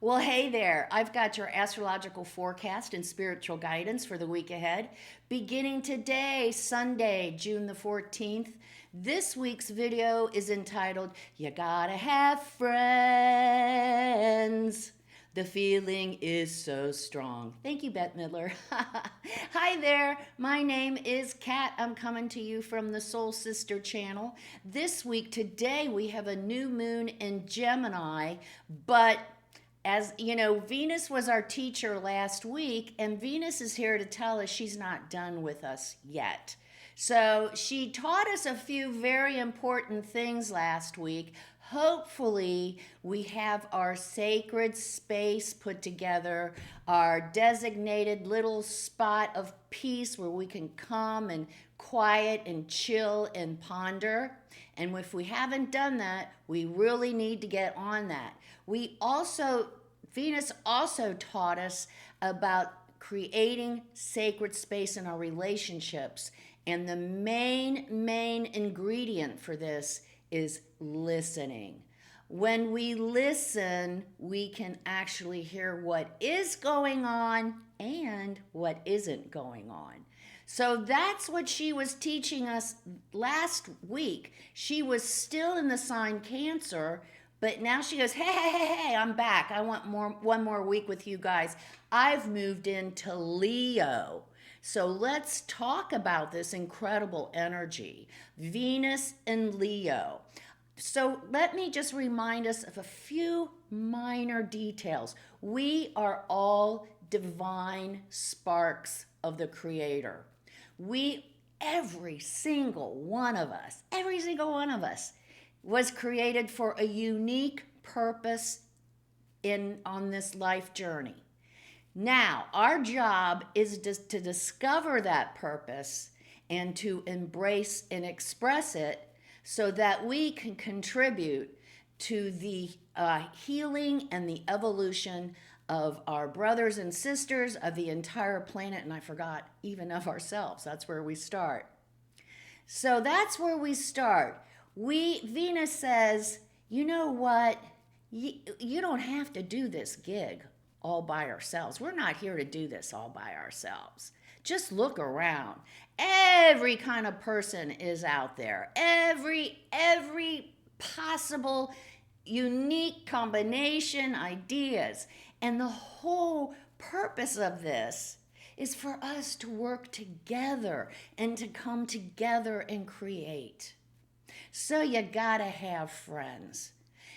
Well, hey there. I've got your astrological forecast and spiritual guidance for the week ahead. Beginning today, Sunday, June the 14th. This week's video is entitled, You Gotta Have Friends. The feeling is so strong. Thank you, Bette Midler. Hi there. My name is Kat. I'm coming to you from the Soul Sister channel. This week, today, we have a new moon in Gemini, but as you know, Venus was our teacher last week, and Venus is here to tell us she's not done with us yet. So she taught us a few very important things last week. Hopefully, we have our sacred space put together, our designated little spot of peace where we can come and quiet and chill and ponder. And if we haven't done that, we really need to get on that. Venus also taught us about creating sacred space in our relationships. And the main ingredient for this is listening. When we listen, we can actually hear what is going on and what isn't going on. So that's what she was teaching us last week. She was still in the sign Cancer, but now she goes, hey, I'm back. I want one more week with you guys. I've moved into Leo. So let's talk about this incredible energy. Venus in Leo. So let me just remind us of a few minor details. We are all divine sparks of the Creator. Every single one of us, was created for a unique purpose on this life journey. Now, our job is just to discover that purpose and to embrace and express it so that we can contribute to the healing and the evolution of our brothers and sisters, of the entire planet, and I forgot, even of ourselves. That's where we start. So that's where we start. Venus says, you know what? You don't have to do this gig all by ourselves. We're not here to do this all by ourselves. Just look around. Every kind of person is out there. Every possible unique combination, ideas. And the whole purpose of this is for us to work together and to come together and create. So you gotta have friends.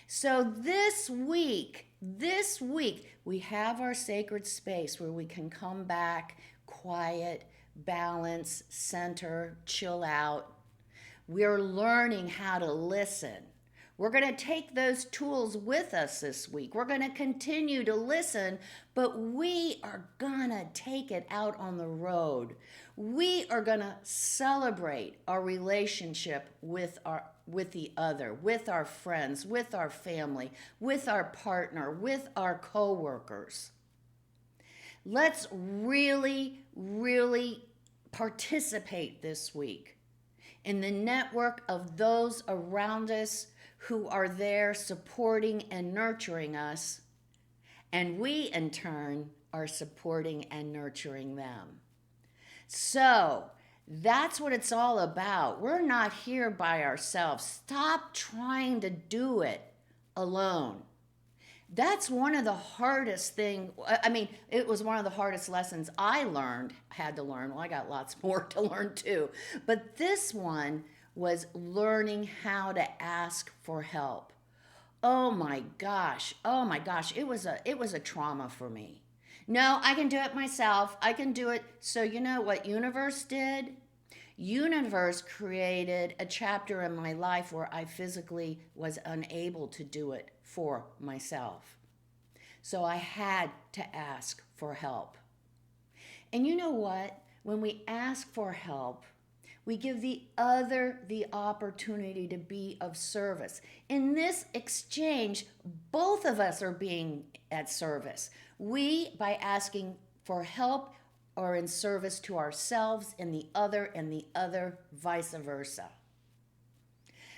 So this week, we have our sacred space where we can come back, quiet, balance, center, chill out. We're learning how to listen. We're going to take those tools with us this week. We're going to continue to listen, but we are going to take it out on the road. We are going to celebrate our relationship with the other, with our friends, with our family, with our partner, with our coworkers. Let's really participate this week in the network of those around us who are there supporting and nurturing us, and we in turn are supporting and nurturing them. So that's what it's all about. We're not here by ourselves. Stop trying to do it alone. That's one of the hardest things. It was one of the hardest lessons I had to learn. Well, I got lots more to learn too. But this one was learning how to ask for help. Oh my gosh. It was a trauma for me. No, I can do it myself. I can do it. So you know what universe did? Universe created a chapter in my life where I physically was unable to do it for myself. So I had to ask for help. And you know what? When we ask for help, we give the other the opportunity to be of service. In this exchange, both of us are being at service. We, by asking for help, are in service to ourselves and the other vice versa.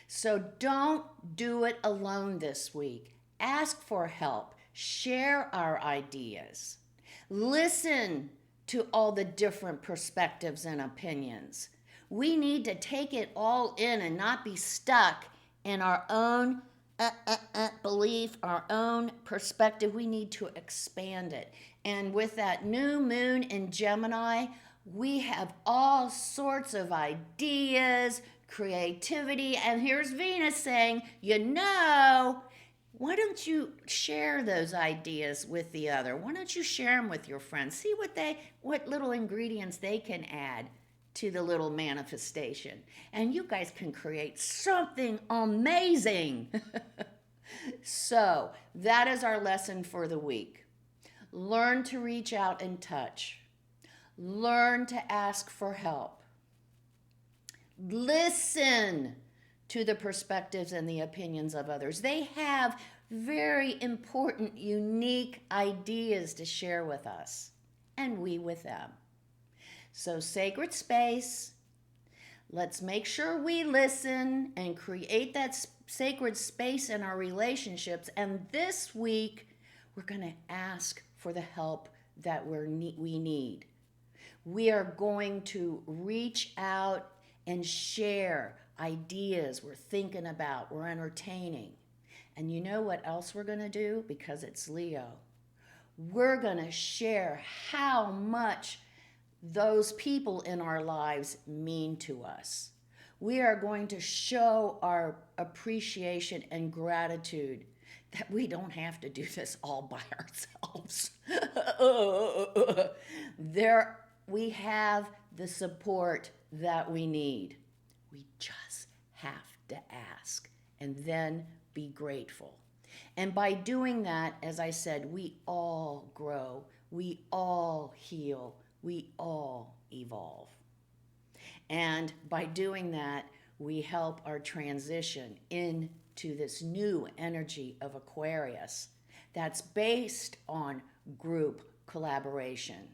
So don't do it alone this week. Ask for help. share our ideas, listen to all the different perspectives and opinions. We need to take it all in and not be stuck in our own belief, our own perspective. We need to expand it. And with that new moon in Gemini, we have all sorts of ideas, creativity, and here's Venus saying, why don't you share those ideas with the other? Why don't you share them with your friends? See what little ingredients they can add to the little manifestation. And you guys can create something amazing. So, that is our lesson for the week. Learn to reach out and touch. Learn to ask for help. Listen to the perspectives and the opinions of others. They have very important, unique ideas to share with us, and we with them. So, sacred space, let's make sure we listen and create that sacred space in our relationships. And this week, we're going to ask for the help that we need. We are going to reach out and share ideas we're thinking about, we're entertaining. And you know what else we're going to do? Because it's Leo. We're going to share how much those people in our lives mean to us. We are going to show our appreciation and gratitude that we don't have to do this all by ourselves. We have the support that we need. We just have to ask and then be grateful. And by doing that, as I said, we all grow, we all heal, we all evolve. And by doing that, we help our transition into this new energy of Aquarius that's based on group collaboration,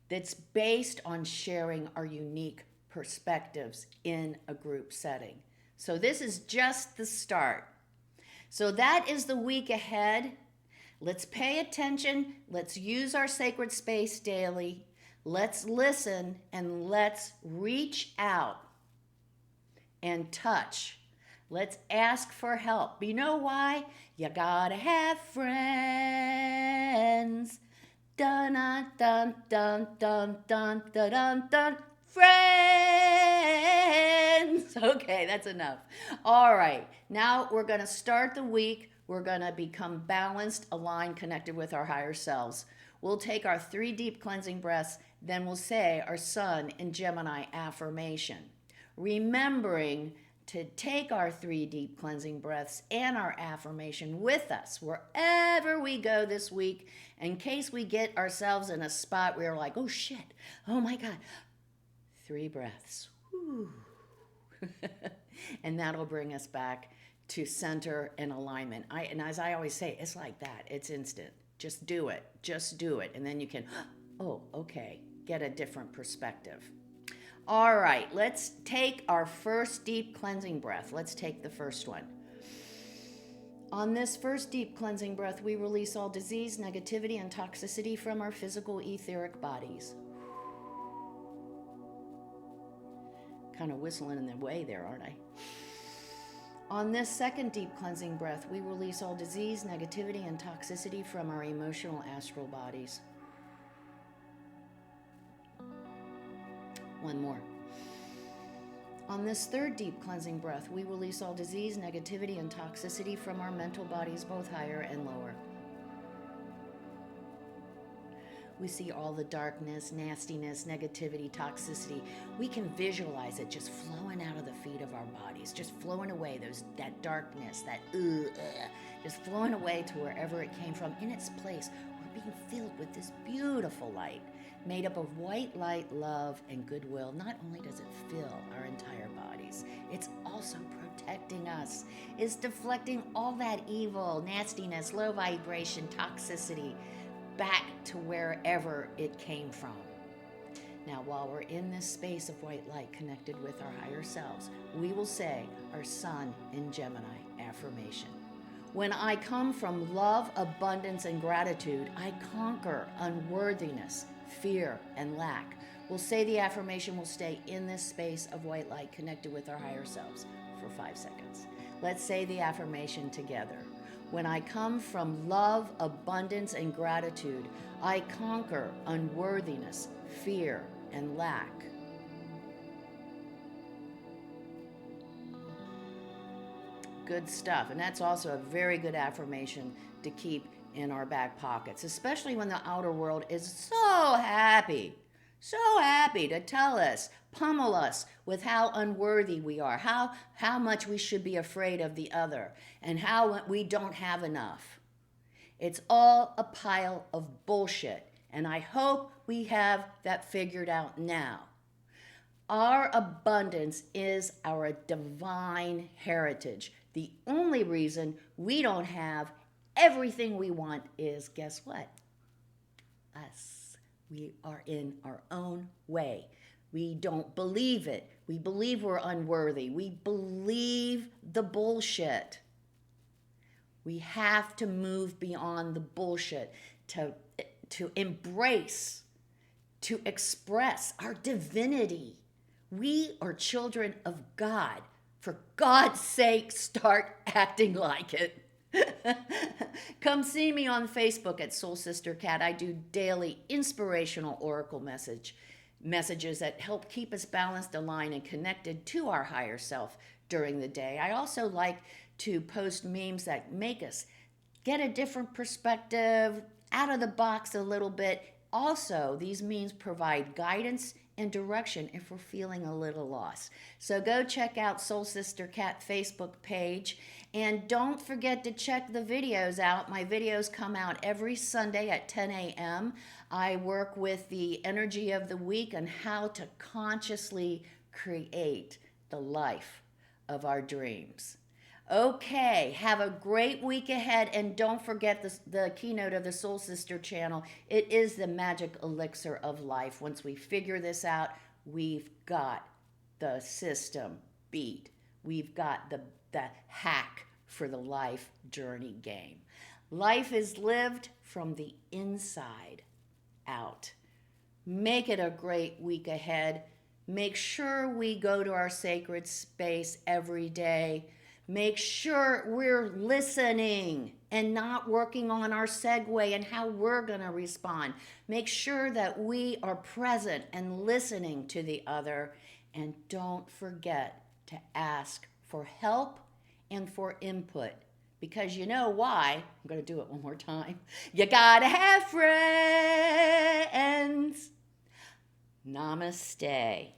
that's based on sharing our unique perspectives in a group setting. So this is just the start. So that is the week ahead. Let's pay attention. Let's use our sacred space daily. Let's listen and let's reach out and touch. Let's ask for help. You know why? You gotta have friends. Dun dun dun dun dun dun dun dun. Friends. Okay, that's enough. All right, now we're going to start the week. We're going to become balanced, aligned, connected with our higher selves. We'll take our 3 deep cleansing breaths, then we'll say our Sun in Gemini affirmation. Remembering to take our 3 deep cleansing breaths and our affirmation with us wherever we go this week, in case we get ourselves in a spot where we're like, oh shit, oh my God. 3 breaths. And that'll bring us back to center and alignment. And as I always say, it's like that. It's instant. Just do it. Just do it. And then you can, oh, okay, get a different perspective. All right, let's take our first deep cleansing breath. Let's take the first one. On this first deep cleansing breath, we release all disease, negativity, and toxicity from our physical etheric bodies. Kind of whistling in the way there, aren't I? On this second deep cleansing breath, we release all disease, negativity, and toxicity from our emotional astral bodies. One more. On this third deep cleansing breath, we release all disease, negativity, and toxicity from our mental bodies, both higher and lower. We see all the darkness, nastiness, negativity, toxicity. We can visualize it just flowing out of the feet of our bodies, just flowing away, that darkness, just flowing away to wherever it came from. In its place, we're being filled with this beautiful light, made up of white light, love, and goodwill. Not only does it fill our entire bodies, it's also protecting us. It's deflecting all that evil, nastiness, low vibration, toxicity, back to wherever it came from. Now, while we're in this space of white light connected with our higher selves, we will say our Sun in Gemini affirmation. When I come from love, abundance, and gratitude, I conquer unworthiness, fear, and lack. We'll say the affirmation, we'll stay in this space of white light connected with our higher selves for 5 seconds. Let's say the affirmation together. When I come from love, abundance, and gratitude, I conquer unworthiness, fear, and lack. Good stuff. And that's also a very good affirmation to keep in our back pockets, especially when the outer world is so happy to tell us, pummel us with how unworthy we are, how much we should be afraid of the other, and how we don't have enough. It's all a pile of bullshit, and I hope we have that figured out now. Our abundance is our divine heritage. The only reason we don't have everything we want is, guess what? Us. We are in our own way. We don't believe it. We believe we're unworthy. We believe the bullshit. We have to move beyond the bullshit to embrace, to express our divinity. We are children of God. For God's sake, start acting like it. Come see me on Facebook at Soul Sister Cat. I do daily inspirational oracle messages that help keep us balanced, aligned, and connected to our higher self during the day. I also like to post memes that make us get a different perspective, out of the box a little bit. Also, these memes provide guidance and direction if we're feeling a little lost. So go check out Soul Sister Cat Facebook page, and don't forget to check the videos out. My videos come out every Sunday at 10 a.m. I work with the energy of the week on how to consciously create the life of our dreams. Okay, have a great week ahead, and don't forget the keynote of the Soul Sister channel. It is the magic elixir of life. Once we figure this out, we've got the system beat. We've got the hack for the life journey game. Life is lived from the inside out. Make it a great week ahead. Make sure we go to our sacred space every day. Make sure we're listening and not working on our segue and how we're going to respond. Make sure that we are present and listening to the other. And don't forget to ask for help and for input. Because you know why? I'm going to do it one more time. You got to have friends. Namaste.